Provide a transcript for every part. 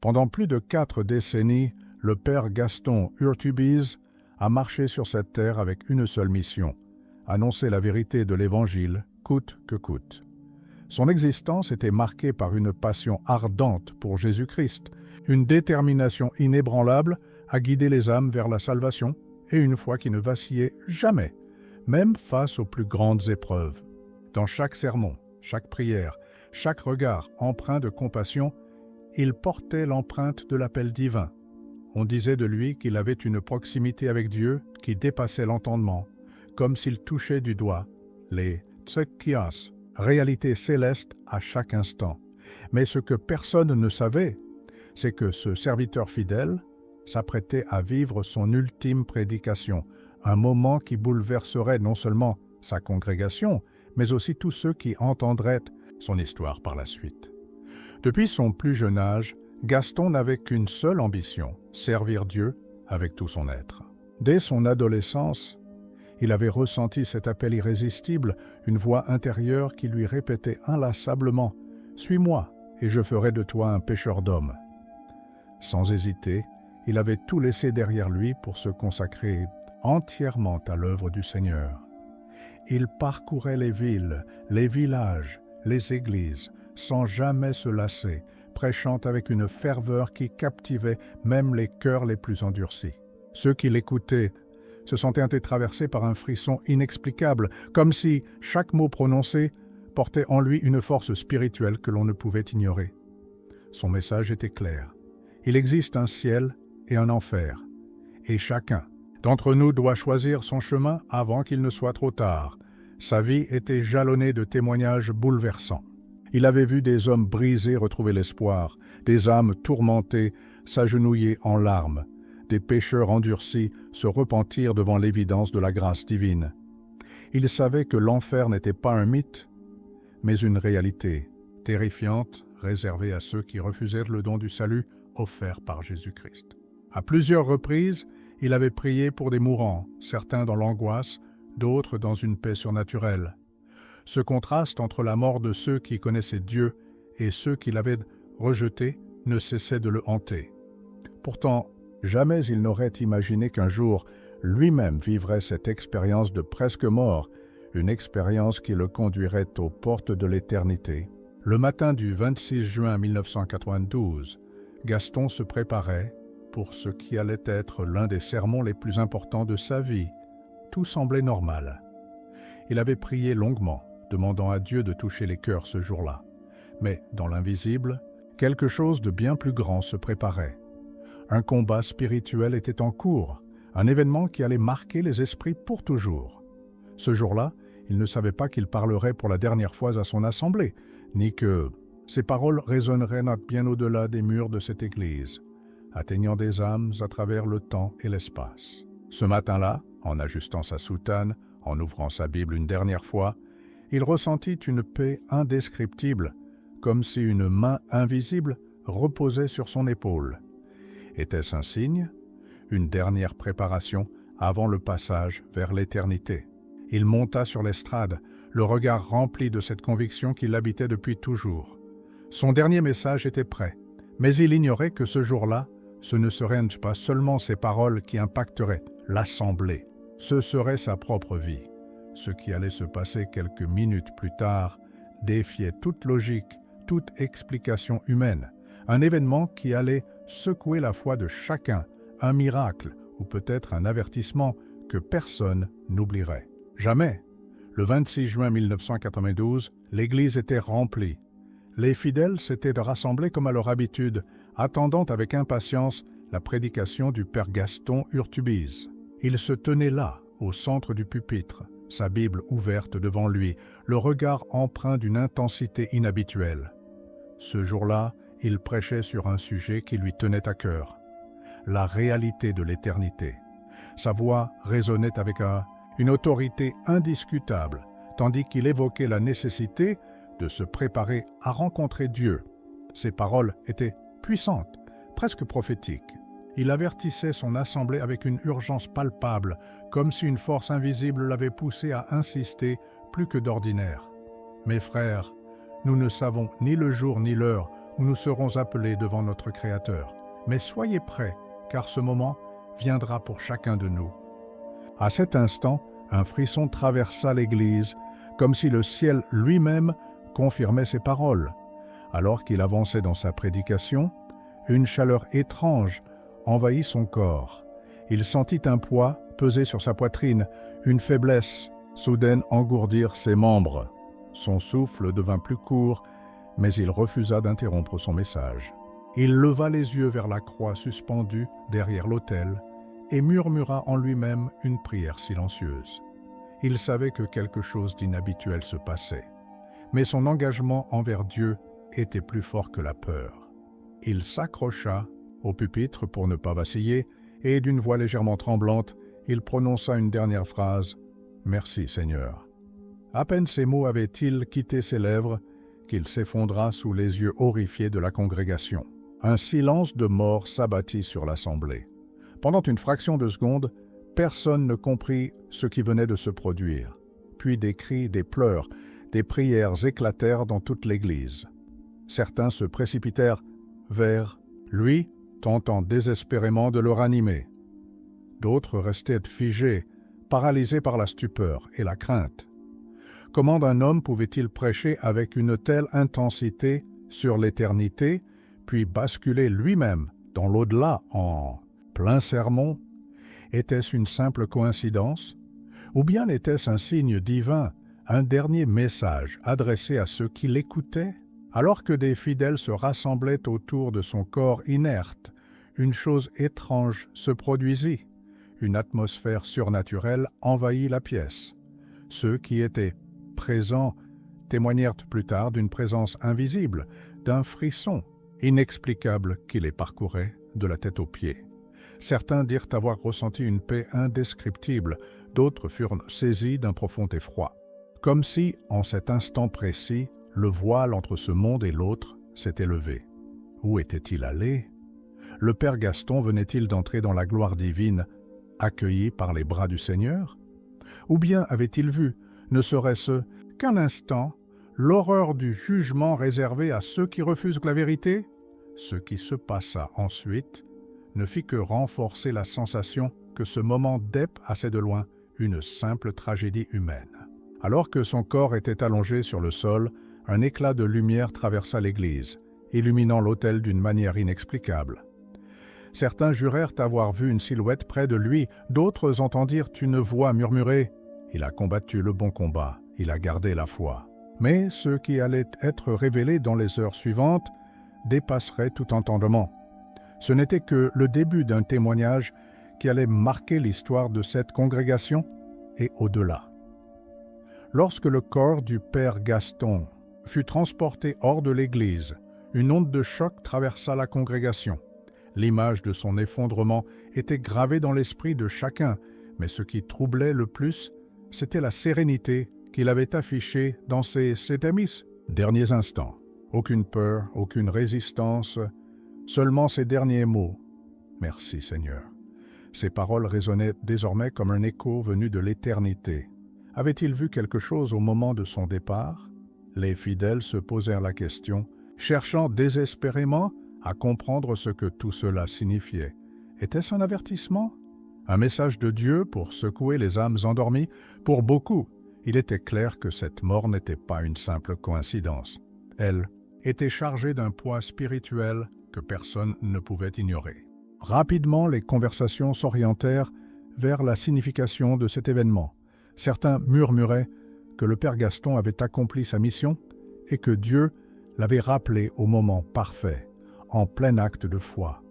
Pendant plus de 4 décennies, le père Gaston Urtubise a marché sur cette terre avec une seule mission, annoncer la vérité de l'Évangile, coûte que coûte. Son existence était marquée par une passion ardente pour Jésus-Christ, une détermination inébranlable à guider les âmes vers la salvation et une foi qui ne vacillait jamais, même face aux plus grandes épreuves. Dans chaque sermon, chaque prière, chaque regard empreint de compassion, il portait l'empreinte de l'appel divin. On disait de lui qu'il avait une proximité avec Dieu qui dépassait l'entendement, comme s'il touchait du doigt les tsekias, réalité céleste à chaque instant. Mais ce que personne ne savait, c'est que ce serviteur fidèle s'apprêtait à vivre son ultime prédication, un moment qui bouleverserait non seulement sa congrégation, mais aussi tous ceux qui entendraient son histoire par la suite. Depuis son plus jeune âge, Gaston n'avait qu'une seule ambition, servir Dieu avec tout son être. Dès son adolescence, il avait ressenti cet appel irrésistible, une voix intérieure qui lui répétait inlassablement « Suis-moi, et je ferai de toi un pêcheur d'hommes ». Sans hésiter, il avait tout laissé derrière lui pour se consacrer entièrement à l'œuvre du Seigneur. Il parcourait les villes, les villages, les églises, sans jamais se lasser, prêchant avec une ferveur qui captivait même les cœurs les plus endurcis. Ceux qui l'écoutaient se sentaient traversés par un frisson inexplicable, comme si chaque mot prononcé portait en lui une force spirituelle que l'on ne pouvait ignorer. Son message était clair. Il existe un ciel et un enfer, et chacun d'entre nous doit choisir son chemin avant qu'il ne soit trop tard. Sa vie était jalonnée de témoignages bouleversants. Il avait vu des hommes brisés retrouver l'espoir, des âmes tourmentées s'agenouiller en larmes, des pécheurs endurcis se repentir devant l'évidence de la grâce divine. Il savait que l'enfer n'était pas un mythe, mais une réalité terrifiante réservée à ceux qui refusaient le don du salut offert par Jésus-Christ. À plusieurs reprises, il avait prié pour des mourants, certains dans l'angoisse, d'autres dans une paix surnaturelle. Ce contraste entre la mort de ceux qui connaissaient Dieu et ceux qui l'avaient rejeté ne cessait de le hanter. Pourtant, jamais il n'aurait imaginé qu'un jour, lui-même vivrait cette expérience de presque mort, une expérience qui le conduirait aux portes de l'éternité. Le matin du 26 juin 1992, Gaston se préparait pour ce qui allait être l'un des sermons les plus importants de sa vie. Tout semblait normal. Il avait prié longuement, demandant à Dieu de toucher les cœurs ce jour-là. Mais, dans l'invisible, quelque chose de bien plus grand se préparait. Un combat spirituel était en cours, un événement qui allait marquer les esprits pour toujours. Ce jour-là, il ne savait pas qu'il parlerait pour la dernière fois à son assemblée, ni que ses paroles résonneraient bien au-delà des murs de cette église, atteignant des âmes à travers le temps et l'espace. Ce matin-là, en ajustant sa soutane, en ouvrant sa Bible une dernière fois, il ressentit une paix indescriptible, comme si une main invisible reposait sur son épaule. Était-ce un signe? Une dernière préparation avant le passage vers l'éternité. Il monta sur l'estrade, le regard rempli de cette conviction qui l'habitait depuis toujours. Son dernier message était prêt, mais il ignorait que ce jour-là, ce ne seraient pas seulement ses paroles qui impacteraient l'assemblée, ce serait sa propre vie. Ce qui allait se passer quelques minutes plus tard défiait toute logique, toute explication humaine, un événement qui allait secouer la foi de chacun, un miracle ou peut-être un avertissement que personne n'oublierait. Jamais. Le 26 juin 1992, l'église était remplie. Les fidèles s'étaient rassemblés comme à leur habitude, attendant avec impatience la prédication du père Gaston Urtubise. Il se tenait là, au centre du pupitre, sa Bible ouverte devant lui, le regard empreint d'une intensité inhabituelle. Ce jour-là, il prêchait sur un sujet qui lui tenait à cœur, la réalité de l'éternité. Sa voix résonnait avec une autorité indiscutable, tandis qu'il évoquait la nécessité de se préparer à rencontrer Dieu. Ses paroles étaient puissantes, presque prophétiques. Il avertissait son assemblée avec une urgence palpable, comme si une force invisible l'avait poussé à insister plus que d'ordinaire. « Mes frères, nous ne savons ni le jour ni l'heure où où nous serons appelés devant notre Créateur. Mais soyez prêts, car ce moment viendra pour chacun de nous. À cet instant, un frisson traversa l'église, comme si le ciel lui-même confirmait ses paroles. Alors qu'il avançait dans sa prédication, une chaleur étrange envahit son corps. Il sentit un poids peser sur sa poitrine, une faiblesse soudaine engourdir ses membres. Son souffle devint plus court, mais il refusa d'interrompre son message. Il leva les yeux vers la croix suspendue derrière l'autel et murmura en lui-même une prière silencieuse. Il savait que quelque chose d'inhabituel se passait, mais son engagement envers Dieu était plus fort que la peur. Il s'accrocha au pupitre pour ne pas vaciller et d'une voix légèrement tremblante, il prononça une dernière phrase « Merci Seigneur ». À peine ces mots avaient-ils quitté ses lèvres qu'il s'effondra sous les yeux horrifiés de la congrégation. Un silence de mort s'abattit sur l'assemblée. Pendant une fraction de seconde, personne ne comprit ce qui venait de se produire. Puis des cris, des pleurs, des prières éclatèrent dans toute l'église. Certains se précipitèrent vers lui, tentant désespérément de le ranimer. D'autres restaient figés, paralysés par la stupeur et la crainte. Comment un homme pouvait-il prêcher avec une telle intensité sur l'éternité, puis basculer lui-même dans l'au-delà en plein sermon? Était-ce une simple coïncidence? Ou bien était-ce un signe divin, un dernier message adressé à ceux qui l'écoutaient? Alors que des fidèles se rassemblaient autour de son corps inerte, une chose étrange se produisit. Une atmosphère surnaturelle envahit la pièce. Ceux qui étaient présents témoignèrent plus tard d'une présence invisible, d'un frisson inexplicable qui les parcourait de la tête aux pieds. Certains dirent avoir ressenti une paix indescriptible, d'autres furent saisis d'un profond effroi. Comme si, en cet instant précis, le voile entre ce monde et l'autre s'était levé. Où était-il allé? Le Père Gaston venait-il d'entrer dans la gloire divine, accueilli par les bras du Seigneur? Ou bien avait-il vu, ne serait-ce qu'un instant, l'horreur du jugement réservé à ceux qui refusent la vérité? Ce qui se passa ensuite ne fit que renforcer la sensation que ce moment dep assez de loin une simple tragédie humaine. Alors que son corps était allongé sur le sol, un éclat de lumière traversa l'église, illuminant l'autel d'une manière inexplicable. Certains jurèrent avoir vu une silhouette près de lui, d'autres entendirent une voix murmurer « Il a combattu le bon combat, il a gardé la foi ». Mais ce qui allait être révélé dans les heures suivantes dépasserait tout entendement. Ce n'était que le début d'un témoignage qui allait marquer l'histoire de cette congrégation et au-delà. Lorsque le corps du Père Gaston fut transporté hors de l'église, une onde de choc traversa la congrégation. L'image de son effondrement était gravée dans l'esprit de chacun, mais ce qui troublait le plus, c'était la sérénité qu'il avait affichée dans ces derniers instants. Aucune peur, aucune résistance, seulement ces derniers mots. « Merci Seigneur ». Ces paroles résonnaient désormais comme un écho venu de l'éternité. Avait-il vu quelque chose au moment de son départ? Les fidèles se posèrent la question, cherchant désespérément à comprendre ce que tout cela signifiait. Était-ce un avertissement? Un message de Dieu pour secouer les âmes endormies? Pour beaucoup, il était clair que cette mort n'était pas une simple coïncidence. Elle était chargée d'un poids spirituel que personne ne pouvait ignorer. Rapidement, les conversations s'orientèrent vers la signification de cet événement. Certains murmuraient que le Père Gaston avait accompli sa mission et que Dieu l'avait rappelé au moment parfait, en plein acte de foi.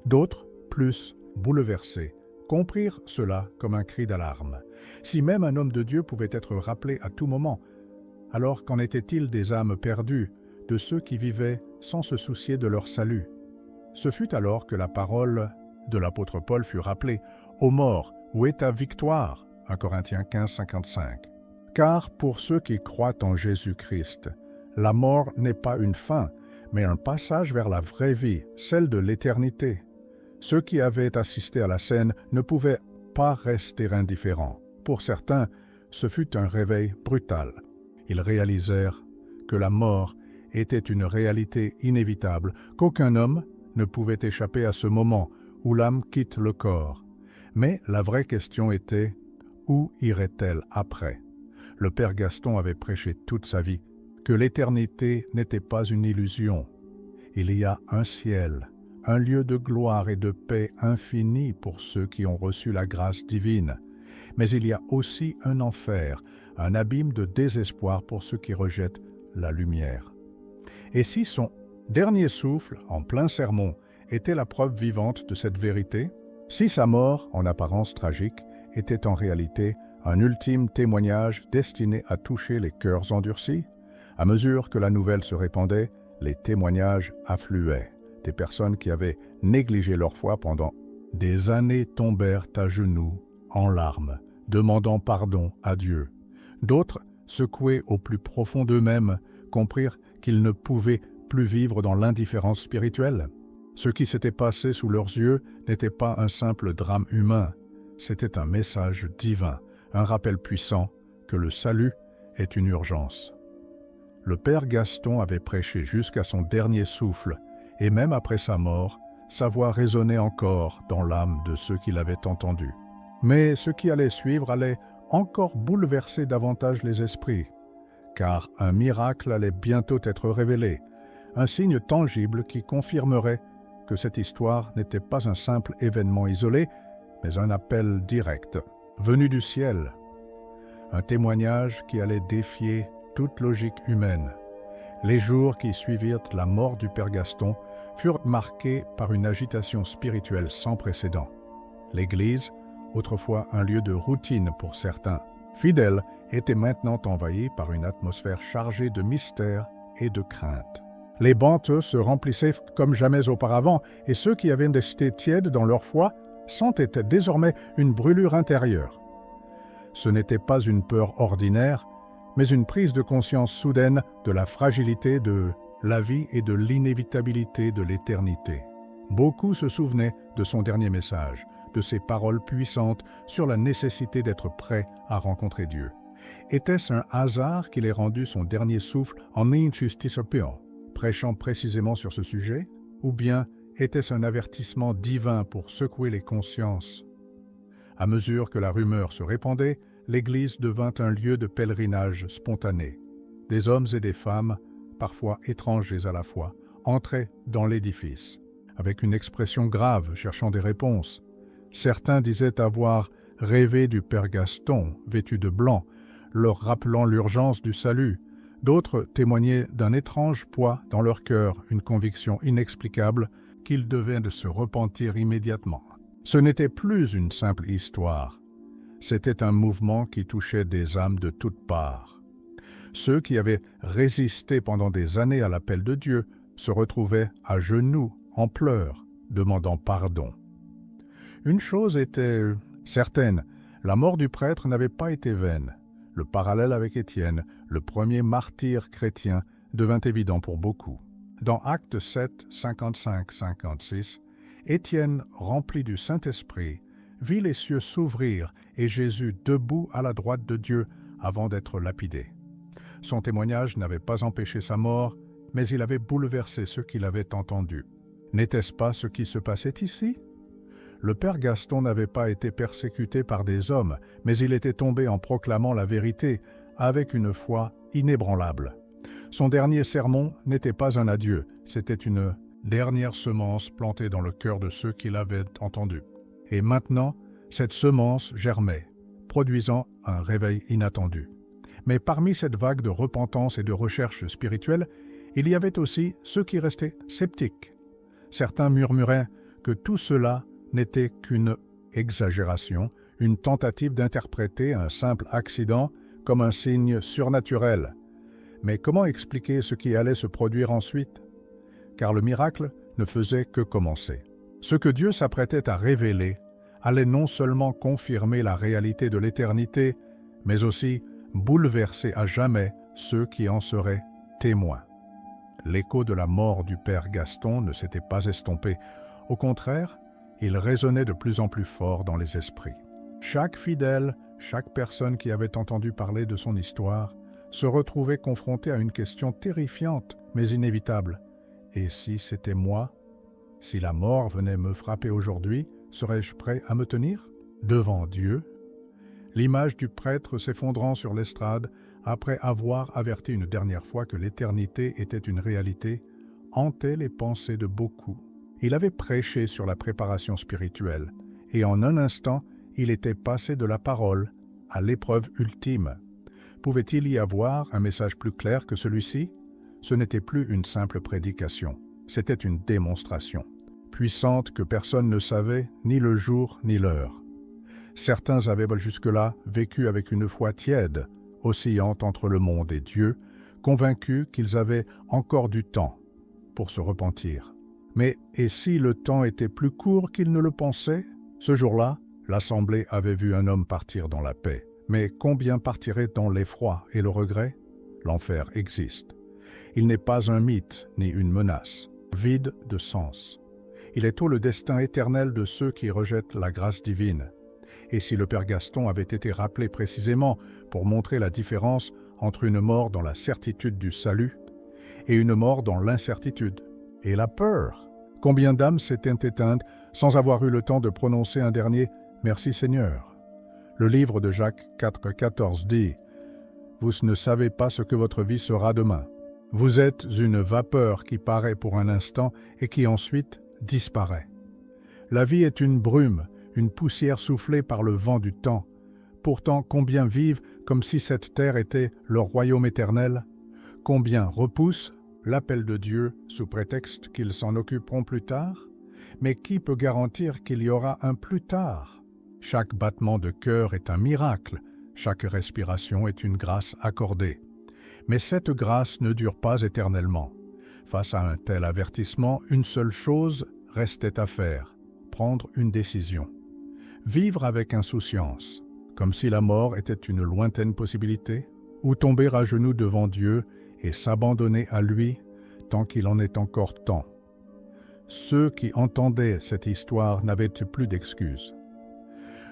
D'autres, plus bouleversés, comprirent cela comme un cri d'alarme. Si même un homme de Dieu pouvait être rappelé à tout moment, alors qu'en était-il des âmes perdues, de ceux qui vivaient sans se soucier de leur salut? Ce fut alors que la parole de l'apôtre Paul fut rappelée. « Ô mort, où est ta victoire ?» 1 Corinthiens 15, 55. Car pour ceux qui croient en Jésus-Christ, la mort n'est pas une fin, mais un passage vers la vraie vie, celle de l'éternité. Ceux qui avaient assisté à la scène ne pouvaient pas rester indifférents. Pour certains, ce fut un réveil brutal. Ils réalisèrent que la mort était une réalité inévitable, qu'aucun homme ne pouvait échapper à ce moment où l'âme quitte le corps. Mais la vraie question était, où irait-elle après? Le père Gaston avait prêché toute sa vie que l'éternité n'était pas une illusion. Il y a un ciel, un lieu de gloire et de paix infinie pour ceux qui ont reçu la grâce divine. Mais il y a aussi un enfer, un abîme de désespoir pour ceux qui rejettent la lumière. Et si son dernier souffle, en plein sermon, était la preuve vivante de cette vérité, si sa mort, en apparence tragique, était en réalité un ultime témoignage destiné à toucher les cœurs endurcis, à mesure que la nouvelle se répandait, les témoignages affluaient. Des personnes qui avaient négligé leur foi pendant des années tombèrent à genoux, en larmes, demandant pardon à Dieu. D'autres, secoués au plus profond d'eux-mêmes, comprirent qu'ils ne pouvaient plus vivre dans l'indifférence spirituelle. Ce qui s'était passé sous leurs yeux n'était pas un simple drame humain, c'était un message divin, un rappel puissant que le salut est une urgence. Le père Gaston avait prêché jusqu'à son dernier souffle, et même après sa mort, sa voix résonnait encore dans l'âme de ceux qui l'avaient entendu. Mais ce qui allait suivre allait encore bouleverser davantage les esprits, car un miracle allait bientôt être révélé, un signe tangible qui confirmerait que cette histoire n'était pas un simple événement isolé, mais un appel direct, venu du ciel, un témoignage qui allait défier toute logique humaine. Les jours qui suivirent la mort du père Gaston furent marqués par une agitation spirituelle sans précédent. L'Église, autrefois un lieu de routine pour certains fidèles, était maintenant envahie par une atmosphère chargée de mystère et de crainte. Les bancs, eux, se remplissaient comme jamais auparavant, et ceux qui avaient resté tièdes dans leur foi sentaient désormais une brûlure intérieure. Ce n'était pas une peur ordinaire, mais une prise de conscience soudaine de la fragilité de la vie et de l'inévitabilité de l'éternité. Beaucoup se souvenaient de son dernier message, de ses paroles puissantes sur la nécessité d'être prêt à rencontrer Dieu. Était-ce un hasard qu'il ait rendu son dernier souffle en injustice-opéant, prêchant précisément sur ce sujet, ou bien était-ce un avertissement divin pour secouer les consciences? À mesure que la rumeur se répandait, l'Église devint un lieu de pèlerinage spontané. Des hommes et des femmes, parfois étrangers à la foi, entraient dans l'édifice, avec une expression grave cherchant des réponses. Certains disaient avoir rêvé du père Gaston, vêtu de blanc, leur rappelant l'urgence du salut. D'autres témoignaient d'un étrange poids dans leur cœur, une conviction inexplicable qu'ils devaient de se repentir immédiatement. Ce n'était plus une simple histoire. C'était un mouvement qui touchait des âmes de toutes parts. Ceux qui avaient résisté pendant des années à l'appel de Dieu se retrouvaient à genoux, en pleurs, demandant pardon. Une chose était certaine, la mort du prêtre n'avait pas été vaine. Le parallèle avec Étienne, le premier martyr chrétien, devint évident pour beaucoup. Dans Actes 7, 55-56, Étienne, rempli du Saint-Esprit, vit les cieux s'ouvrir et Jésus debout à la droite de Dieu avant d'être lapidé. Son témoignage n'avait pas empêché sa mort, mais il avait bouleversé ceux qui l'avaient entendu. N'était-ce pas ce qui se passait ici? Le père Gaston n'avait pas été persécuté par des hommes, mais il était tombé en proclamant la vérité avec une foi inébranlable. Son dernier sermon n'était pas un adieu, c'était une dernière semence plantée dans le cœur de ceux qui l'avaient entendu. Et maintenant, cette semence germait, produisant un réveil inattendu. Mais parmi cette vague de repentance et de recherche spirituelle, il y avait aussi ceux qui restaient sceptiques. Certains murmuraient que tout cela n'était qu'une exagération, une tentative d'interpréter un simple accident comme un signe surnaturel. Mais comment expliquer ce qui allait se produire ensuite? Car le miracle ne faisait que commencer. Ce que Dieu s'apprêtait à révéler allait non seulement confirmer la réalité de l'éternité, mais aussi bouleverser à jamais ceux qui en seraient témoins. L'écho de la mort du père Gaston ne s'était pas estompé. Au contraire, il résonnait de plus en plus fort dans les esprits. Chaque fidèle, chaque personne qui avait entendu parler de son histoire, se retrouver confronté à une question terrifiante mais inévitable. Et si c'était moi? Si la mort venait me frapper aujourd'hui, serais-je prêt à me tenir devant Dieu? L'image du prêtre s'effondrant sur l'estrade après avoir averti une dernière fois que l'éternité était une réalité hantait les pensées de beaucoup. Il avait prêché sur la préparation spirituelle et en un instant, il était passé de la parole à l'épreuve ultime. Pouvait-il y avoir un message plus clair que celui-ci? Ce n'était plus une simple prédication, c'était une démonstration, puissante que personne ne savait ni le jour ni l'heure. Certains avaient jusque-là vécu avec une foi tiède, oscillant entre le monde et Dieu, convaincus qu'ils avaient encore du temps pour se repentir. Mais et si le temps était plus court qu'ils ne le pensaient? Ce jour-là, l'Assemblée avait vu un homme partir dans la paix. Mais combien partiraient dans l'effroi et le regret? L'enfer existe. Il n'est pas un mythe ni une menace, vide de sens. Il est tôt le destin éternel de ceux qui rejettent la grâce divine. Et si le Père Gaston avait été rappelé précisément pour montrer la différence entre une mort dans la certitude du salut et une mort dans l'incertitude et la peur? Combien d'âmes s'étaient éteintes sans avoir eu le temps de prononcer un dernier « Merci Seigneur ». Le livre de Jacques 4,14 dit « Vous ne savez pas ce que votre vie sera demain. Vous êtes une vapeur qui paraît pour un instant et qui ensuite disparaît. La vie est une brume, une poussière soufflée par le vent du temps. Pourtant, combien vivent comme si cette terre était leur royaume éternel? Combien repoussent l'appel de Dieu sous prétexte qu'ils s'en occuperont plus tard? Mais qui peut garantir qu'il y aura un plus tard? Chaque battement de cœur est un miracle, chaque respiration est une grâce accordée. Mais cette grâce ne dure pas éternellement. Face à un tel avertissement, une seule chose restait à faire, prendre une décision. Vivre avec insouciance, comme si la mort était une lointaine possibilité, ou tomber à genoux devant Dieu et s'abandonner à lui tant qu'il en est encore temps. Ceux qui entendaient cette histoire n'avaient plus d'excuses.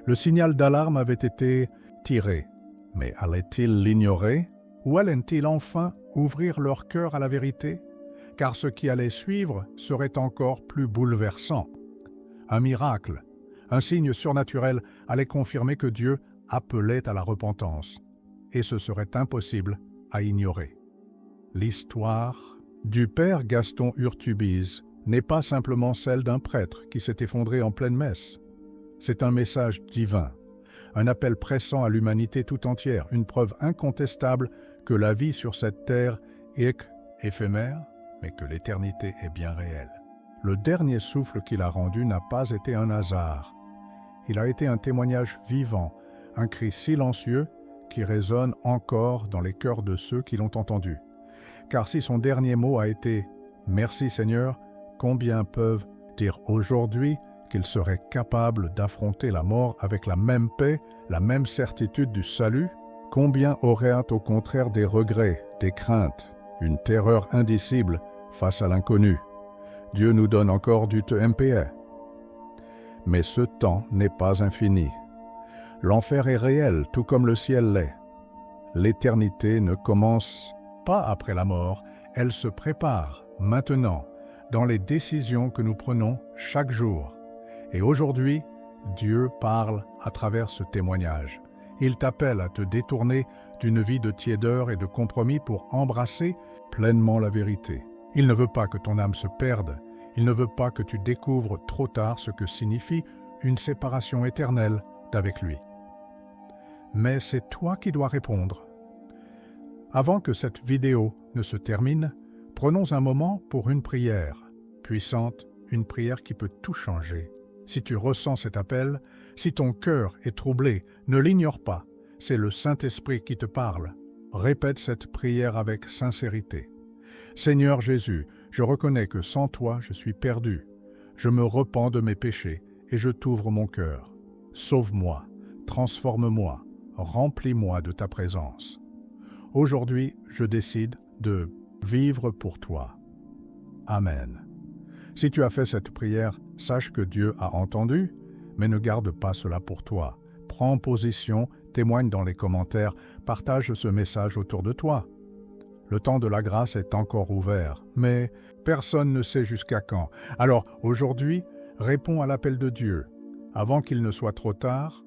Le signal d'alarme avait été tiré, mais allaient-ils l'ignorer ou allaient-ils enfin ouvrir leur cœur à la vérité? Car ce qui allait suivre serait encore plus bouleversant. Un miracle, un signe surnaturel allait confirmer que Dieu appelait à la repentance, et ce serait impossible à ignorer. L'histoire du père Gaston Urtubise n'est pas simplement celle d'un prêtre qui s'est effondré en pleine messe. C'est un message divin, un appel pressant à l'humanité tout entière, une preuve incontestable que la vie sur cette terre est éphémère, mais que l'éternité est bien réelle. Le dernier souffle qu'il a rendu n'a pas été un hasard. Il a été un témoignage vivant, un cri silencieux qui résonne encore dans les cœurs de ceux qui l'ont entendu. Car si son dernier mot a été « Merci Seigneur », combien peuvent dire aujourd'hui qu'il serait capable d'affronter la mort avec la même paix, la même certitude du salut? Combien auraient au contraire des regrets, des craintes, une terreur indicible face à l'inconnu? Dieu nous donne encore du MPA. Mais ce temps n'est pas infini. L'enfer est réel, tout comme le ciel l'est. L'éternité ne commence pas après la mort, elle se prépare maintenant, dans les décisions que nous prenons chaque jour. Et aujourd'hui, Dieu parle à travers ce témoignage. Il t'appelle à te détourner d'une vie de tiédeur et de compromis pour embrasser pleinement la vérité. Il ne veut pas que ton âme se perde. Il ne veut pas que tu découvres trop tard ce que signifie une séparation éternelle d'avec lui. Mais c'est toi qui dois répondre. Avant que cette vidéo ne se termine, prenons un moment pour une prière puissante, une prière qui peut tout changer. Si tu ressens cet appel, si ton cœur est troublé, ne l'ignore pas. C'est le Saint-Esprit qui te parle. Répète cette prière avec sincérité. Seigneur Jésus, je reconnais que sans toi, je suis perdu. Je me repens de mes péchés et je t'ouvre mon cœur. Sauve-moi, transforme-moi, remplis-moi de ta présence. Aujourd'hui, je décide de vivre pour toi. Amen. Si tu as fait cette prière, sache que Dieu a entendu, mais ne garde pas cela pour toi. Prends position, Témoigne dans les commentaires, partage ce message autour de toi. Le temps de la grâce est encore ouvert, mais personne ne sait jusqu'à quand. Alors, aujourd'hui, réponds à l'appel de Dieu. Avant qu'il ne soit trop tard,